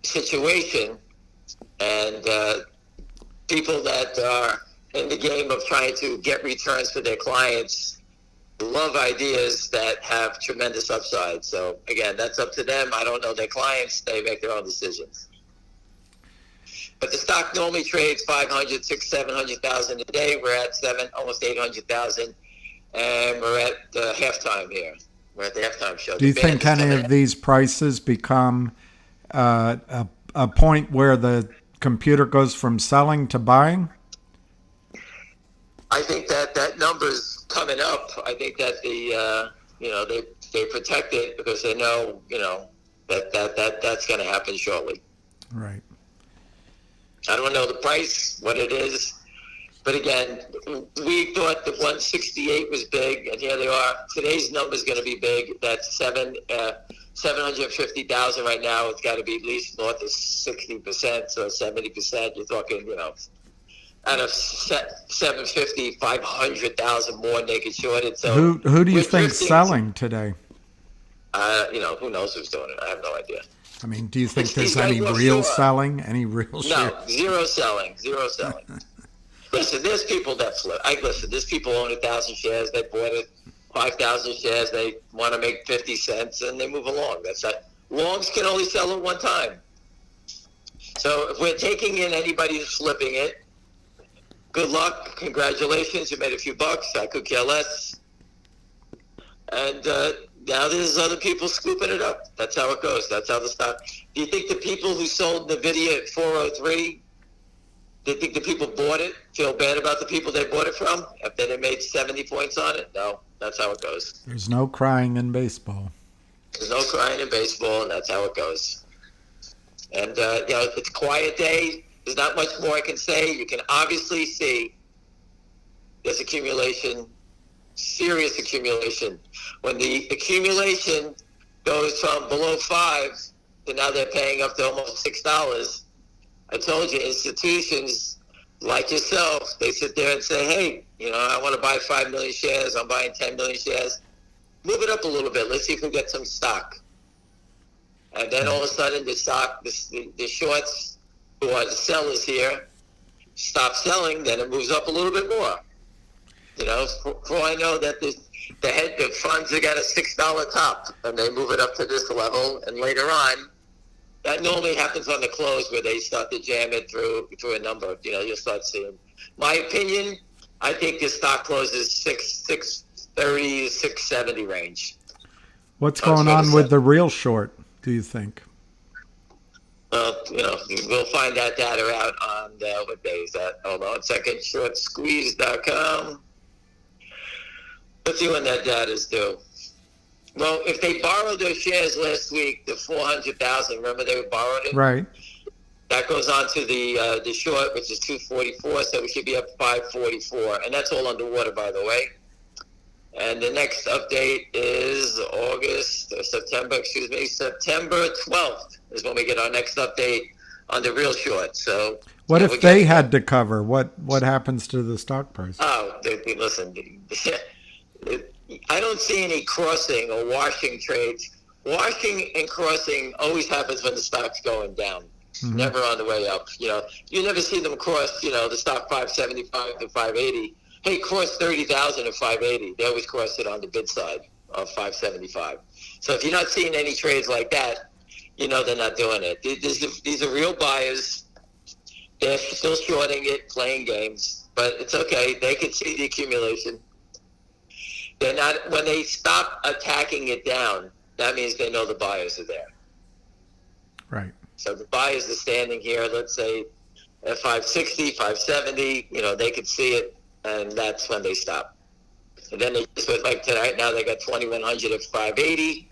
situation, and people that are in the game of trying to get returns for their clients love ideas that have tremendous upside. So again, that's up to them. I don't know their clients. They make their own decisions. But the stock normally trades 500, 600, 700,000 a day. We're at almost 800,000, and we're at halftime here. We're at the halftime show. Do you think any of these prices become a point where the computer goes from selling to buying? I think that number's coming up. I think that they protect it because they know that's going to happen shortly. Right. I don't know the price, what it is, but again, we thought the 168 was big, and here they are. Today's number is going to be big. That's 750,000 right now. It's got to be at least north of 60%, so 70%. You're talking, out of 750, 500,000 more naked shorted. So who do you think's selling today? Who knows who's doing it? I have no idea. I mean, do you think there's any real selling? Any real share? No, zero selling. Listen, there's people that flip. There's people own 1,000 shares. They bought it, 5,000 shares. They want to make 50 cents, and they move along. That's that. Longs can only sell at one time. So if we're taking in anybody who's flipping it, good luck. Congratulations. You made a few bucks. I could care less. And now there's other people scooping it up. That's how it goes. That's how the stock. Do you think the people who sold NVIDIA at 403, do you think the people bought it feel bad about the people they bought it from after they made 70 points on it? No, that's how it goes. There's no crying in baseball. There's no crying in baseball, and that's how it goes. And, it's a quiet day. There's not much more I can say. You can obviously see there's accumulation, serious accumulation. When the accumulation goes from below 5 to now they're paying up to almost $6, I told you, institutions like yourself, they sit there and say, hey, I want to buy 5 million shares. I'm buying 10 million shares. Move it up a little bit. Let's see if we get some stock. And then all of a sudden the stock, the shorts who are the sellers here stop selling, then it moves up a little bit more. For all I know that the funds have got a $6 top, and they move it up to this level, and later on, that normally happens on the close where they start to jam it through a number. You'll start seeing. My opinion, I think the stock closes 630, 670 range. What's going on with the real short, do you think? Well, we'll find that data out on what day is that? Hold on a second. Shortsqueeze.com. Let's see when that data is due. Well, if they borrowed those shares last week, the 400,000, remember they borrowed it? Right. That goes on to the short, which is 244, so we should be up 544. And that's all underwater, by the way. And the next update is September 12th is when we get our next update on the real short. So what if they had to cover? What happens to the stock price? Oh, listen, I don't see any crossing or washing trades. Washing and crossing always happens when the stock's going down, never on the way up. You never see them cross, the stock 575 to 580. Hey, cross 30,000 at 580. They always cross it on the bid side of 575. So if you're not seeing any trades like that, they're not doing it. These are real buyers. They're still shorting it, playing games, but it's okay. They can see the accumulation. They're not. When they stop attacking it down, that means they know the buyers are there. Right. So the buyers are standing here, let's say at 560, 570, they could see it, and that's when they stop. And then they just went like tonight, now they got 2,100 at 580,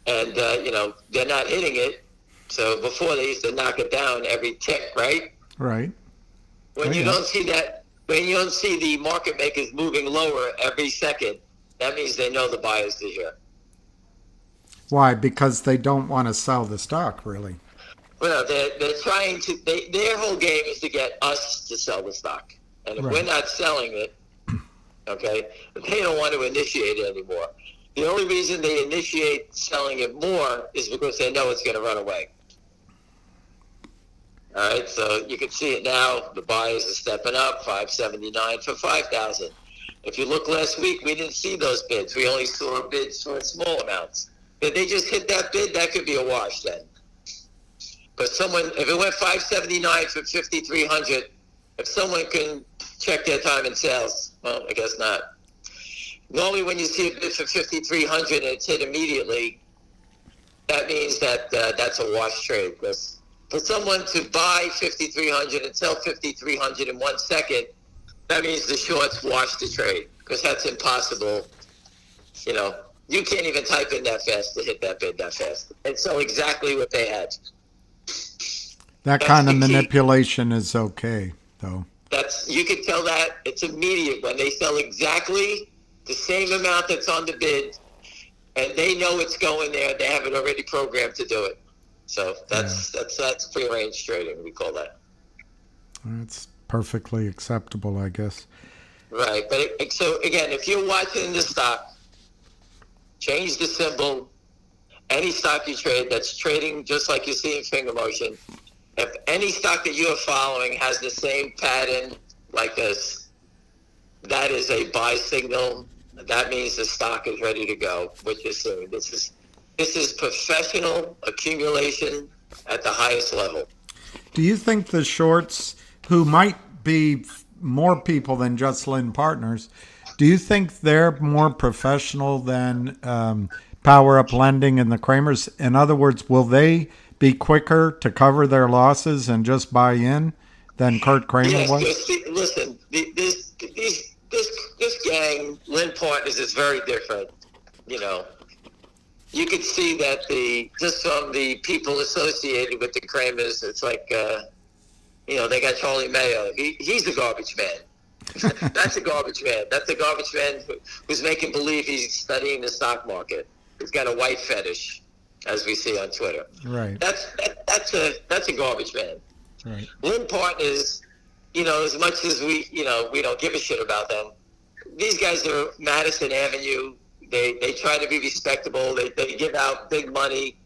and, they're not hitting it. So before they used to knock it down every tick, right? Right. When you don't see that, when you don't see the market makers moving lower every second, that means they know the buyers are here. Why? Because they don't want to sell the stock, really. Well, they're trying to. Their whole game is to get us to sell the stock, and if we're not selling it, okay, they don't want to initiate it anymore. The only reason they initiate selling it more is because they know it's going to run away. All right, so you can see it now. The buyers are stepping up, 579 for 5,000. If you look last week, we didn't see those bids. We only saw bids for small amounts. If they just hit that bid, that could be a wash then. But if it went 579 for 5,300, if someone can check their time in sales, well, I guess not. Normally, when you see a bid for 5,300 and it's hit immediately, that means that that's a wash trade. Because for someone to buy 5,300 and sell 5,300 in 1 second, that means the shorts wash the trade. Because that's impossible. You know, you can't even type in that fast to hit that bid that fast. And so exactly what they had. That kind of manipulation is okay, though. You can tell that it's immediate when they sell exactly the same amount that's on the bid, and they know it's going there. They have it already programmed to do it. So that's free-range trading. We call that. That's perfectly acceptable, I guess. Right, but so again, if you're watching the stock, change the symbol. Any stock you trade that's trading just like you see in finger motion. If any stock that you are following has the same pattern like this, that is a buy signal. That means the stock is ready to go, which is soon. This is professional accumulation at the highest level. Do you think the shorts, who might be more people than just Lynn Partners, do you think they're more professional than Power Up Lending and the Kramers? In other words, will they be quicker to cover their losses and just buy in than Kurt Kramer was? Yes, listen, this gang, Lynn Partners, is very different. You know, you could see that just from the people associated with the Kramers, it's like, they got Charlie Mayo. He's a garbage man. That's a garbage man. That's a garbage man who's making believe he's studying the stock market. He's got a white fetish, as we see on Twitter. Right. That's a garbage man. Right. Lynn Partners, as much as we don't give a shit about them, these guys are Madison Avenue. They try to be respectable. They give out big money.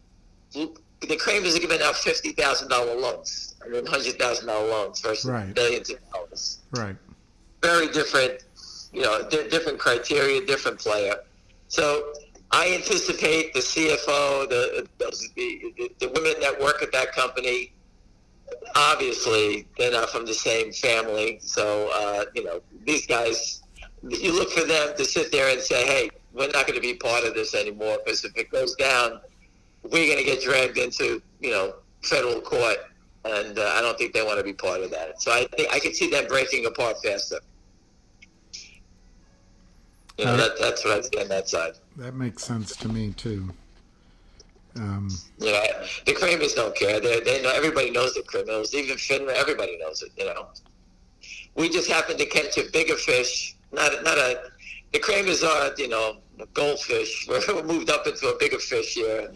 The Kramers are giving out $50,000 loans. I mean, $100,000 loans versus billions of dollars. Right. Very different, different criteria, different player. So I anticipate the CFO, the women that work at that company, obviously they're not from the same family. So, these guys, you look for them to sit there and say, hey, we're not going to be part of this anymore, because if it goes down, we're going to get dragged into, federal court. And I don't think they want to be part of that. So I can see them breaking apart faster. That's what I see on that side. That makes sense to me too. The Kramers don't care. They know, everybody knows the criminals. Even FINRA, everybody knows it. We just happen to catch a bigger fish. The Kramers are, a goldfish. We're moved up into a bigger fish here.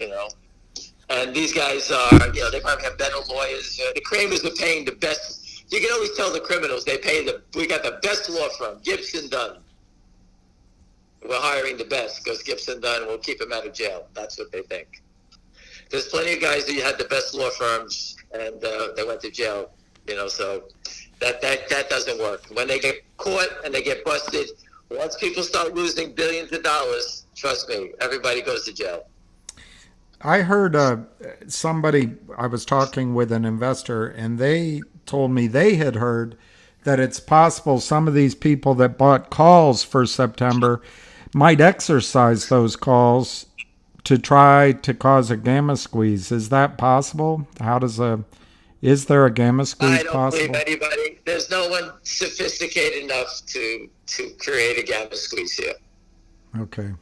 And these guys are, they probably have better lawyers. The Kramers are paying the best. You can always tell the criminals we got the best law firm, Gibson Dunn. We're hiring the best because Gibson Dunn will keep them out of jail. That's what they think. There's plenty of guys who had the best law firms and they went to jail. So that doesn't work. When they get caught and they get busted, once people start losing billions of dollars, trust me, everybody goes to jail. I heard I was talking with an investor, and they told me they had heard that it's possible some of these people that bought calls for September might exercise those calls to try to cause a gamma squeeze. Is that possible? Is there a gamma squeeze possible? I don't believe anybody. There's no one sophisticated enough to create a gamma squeeze here. Okay.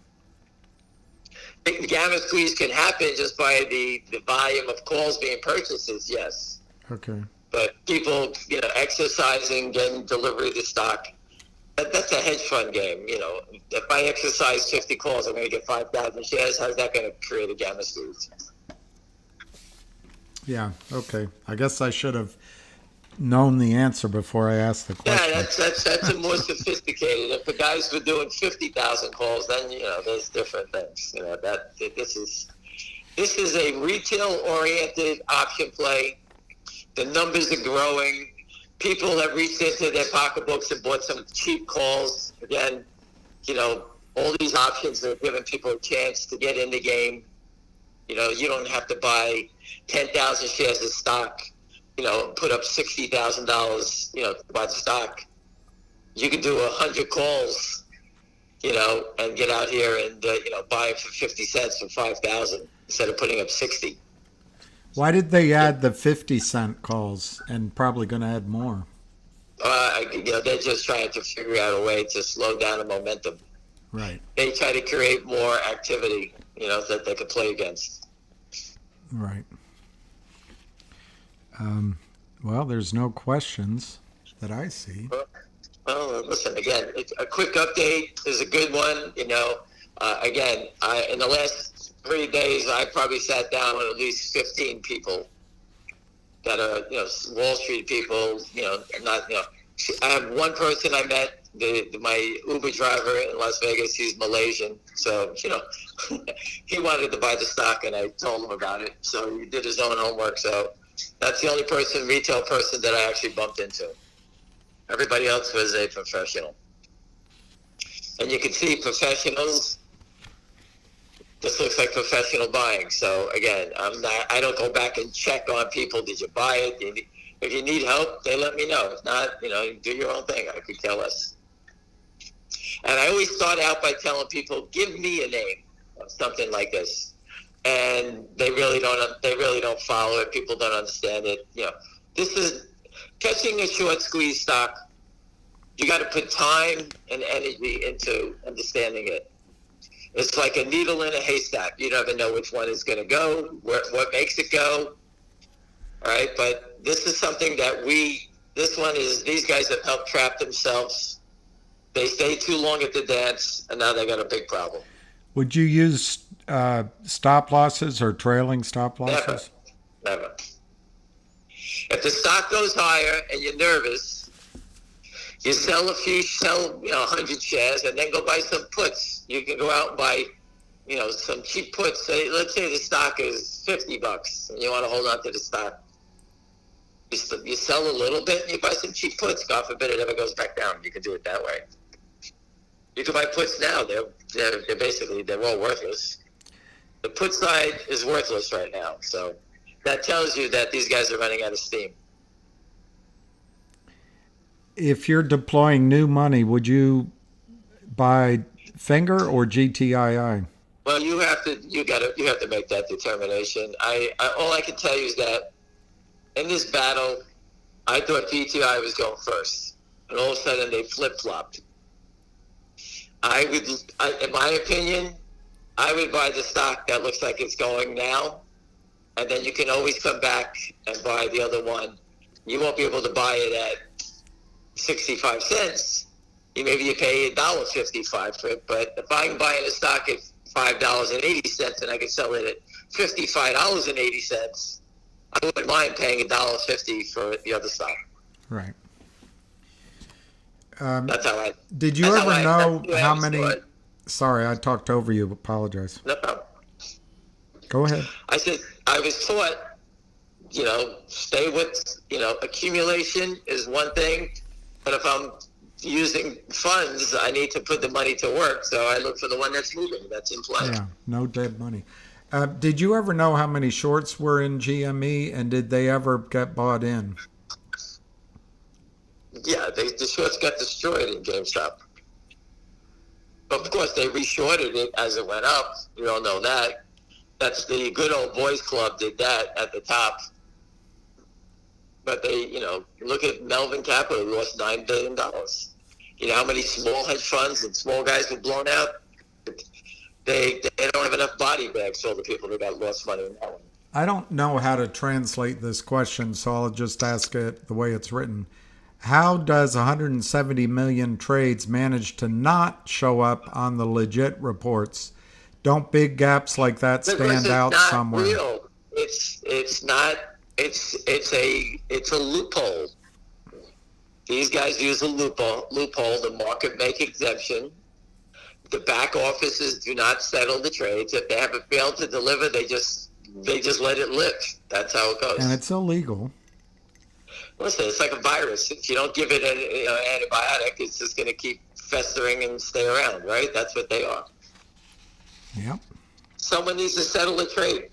The gamma squeeze can happen just by the volume of calls being purchases, yes. Okay. But people, exercising, getting delivery of the stock, that's a hedge fund game. If I exercise 50 calls, I'm going to get 5,000 shares. How's that going to create a gamma squeeze? Yeah, okay. I guess I should have known the answer before I asked the question. Yeah, that's a more sophisticated. If the guys were doing 50,000 calls, then there's different things. This is a retail-oriented option play. The numbers are growing. People have reached into their pocketbooks and bought some cheap calls. Again, all these options are giving people a chance to get in the game. You don't have to buy 10,000 shares of stock, put up $60,000, to buy the stock. You can do 100 calls, and get out here and, buy it for 50 cents for 5,000 instead of putting up 60. Why did they add the 50-cent calls and probably going to add more? They're just trying to figure out a way to slow down the momentum. Right. They try to create more activity, that they could play against. Right. Well, there's no questions that I see. Well, listen, again, a quick update is a good one. Again, in the last 3 days, I probably sat down with at least 15 people that are, Wall Street people, I have one person I met, my Uber driver in Las Vegas. He's Malaysian. So, he wanted to buy the stock and I told him about it. So he did his own homework. So that's the only retail person that I actually bumped into. Everybody else was a professional. And you can see professionals, this looks like professional buying. So again, I don't go back and check on people. Did you buy it? If you need help, they let me know. If not, do your own thing. I could care less. And I always start out by telling people, give me a name of something like this. And they really don't follow it. People don't understand it. This is catching a short squeeze stock. You got to put time and energy into understanding it. It's like a needle in a haystack. You never know which one is going to go, what makes it go. All right, but this is something that these guys have helped trap themselves. They stayed too long at the dance, and now they got a big problem. Would you use stop losses or trailing stop losses? Never. If the stock goes higher and you're nervous, you sell 100 shares and then go buy some puts. You can go out and buy, some cheap puts. Let's say the stock is $50 and you want to hold on to the stock. You sell a little bit and you buy some cheap puts. God forbid it ever goes back down. You can do it that way. You can buy puts now. They're basically all worthless. The put side is worthless right now. So that tells you that these guys are running out of steam. If you're deploying new money, would you buy Finger or GTII? Well, you have to make that determination. All I can tell you is that in this battle, I thought GTII was going first, and all of a sudden they flip-flopped. In my opinion, I would buy the stock that looks like it's going now, and then you can always come back and buy the other one. You won't be able to buy it at 65 cents. Maybe you pay $1.55 for it, but if I'm buying a stock at $5.80 and I can sell it at $55.80, I wouldn't mind paying $1.50 for the other stock. Right. That's how I. Did you ever know how many? Sorry, I talked over you. Apologize. No problem. Go ahead. I said I was taught, stay with, accumulation is one thing, but if I'm using funds, I need to put the money to work. So I look for the one that's moving, that's in play. Yeah, no dead money. Did you ever know how many shorts were in GME, and did they ever get bought in? Yeah, the shorts got destroyed in GameStop. Of course, they reshorted it as it went up. We all know that. That's the good old boys club did that at the top. But they, look at Melvin Capital, lost $9 billion. You know how many small hedge funds and small guys were blown out? They don't have enough body bags for all the people that got lost money in that one. I don't know how to translate this question, so I'll just ask it the way it's written. How does 170 million trades manage to not show up on the legit reports? Don't big gaps like that stand out somewhere? Real. It's not. It's a loophole. These guys use a loophole, the market make exemption. The back offices do not settle the trades. If they haven't failed to deliver, they just let it live. That's how it goes. And it's illegal. Listen, it's like a virus. If you don't give it an antibiotic, it's just going to keep festering and stay around, right? That's what they are. Yep. Someone needs to settle a trade.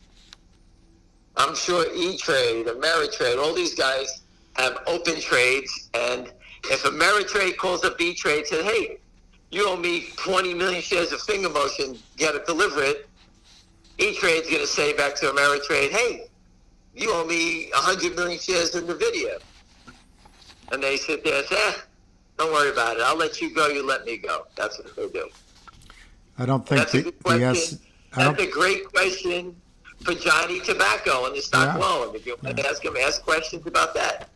I'm sure E-Trade, Ameritrade, all these guys have open trades. And if Ameritrade calls up E-Trade and says, hey, you owe me 20 million shares of finger motion, got to deliver it, E-Trade's going to say back to Ameritrade, hey, you owe me 100 million shares in NVIDIA. And they sit there and say, don't worry about it. I'll let you go. You let me go. That's what they do. I don't think That's a good question. That's a great question for Johnny Tobacco and the stock loan. If you want to ask him, ask questions about that.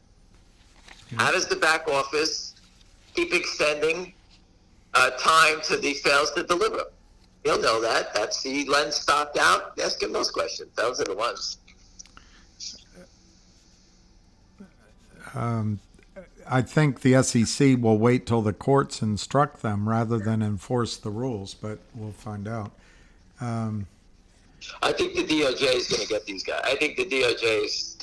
Yeah. How does the back office keep extending time to the fails to deliver? He'll know that. That's he lends stock out. Ask him those questions. Those are the ones. I think the SEC will wait till the courts instruct them rather than enforce the rules, but we'll find out. I think the DOJ is going to get these guys. I think the DOJ is